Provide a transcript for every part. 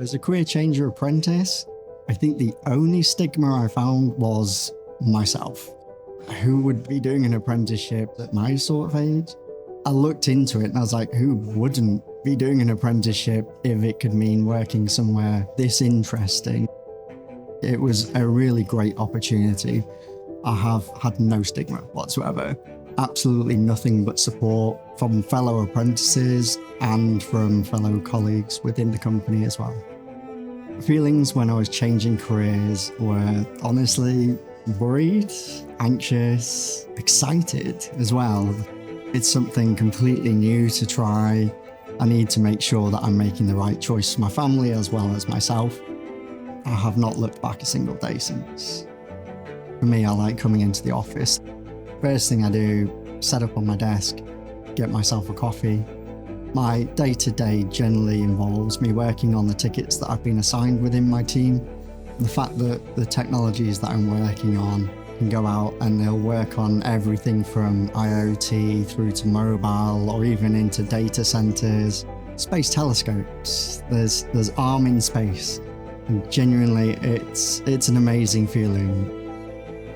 As a career changer apprentice, I think the only stigma I found was myself. Who would be doing an apprenticeship at my sort of age? I looked into it and I was like, who wouldn't be doing an apprenticeship if it could mean working somewhere this interesting? It was a really great opportunity. I have had no stigma whatsoever. Absolutely nothing but support from fellow apprentices and from fellow colleagues within the company as well. Feelings when I was changing careers were honestly worried, anxious, excited as well. It's something completely new to try. I need to make sure that I'm making the right choice for my family as well as myself. I have not looked back a single day since. For me, I like coming into the office. First thing I do, set up on my desk, get myself a coffee. My day-to-day generally involves me working on the tickets that I've been assigned within my team. The fact that the technologies that I'm working on can go out and they'll work on everything from IoT through to mobile or even into data centers, space telescopes. There's arm in space. And genuinely, it's an amazing feeling.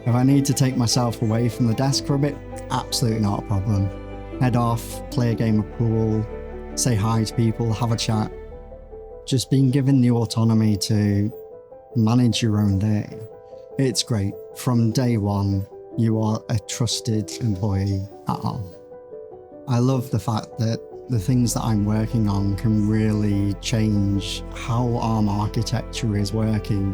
If I need to take myself away from the desk for a bit, absolutely not a problem. Head off, play a game of pool, say hi to people, have a chat. Just being given the autonomy to manage your own day. It's great. From day one, you are a trusted employee at Arm. I love the fact that the things that I'm working on can really change how Arm architecture is working.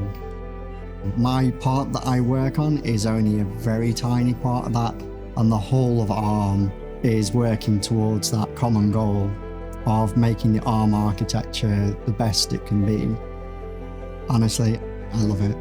My part that I work on is only a very tiny part of that, and the whole of Arm is working towards that common goal of making the Arm architecture the best it can be. Honestly, I love it.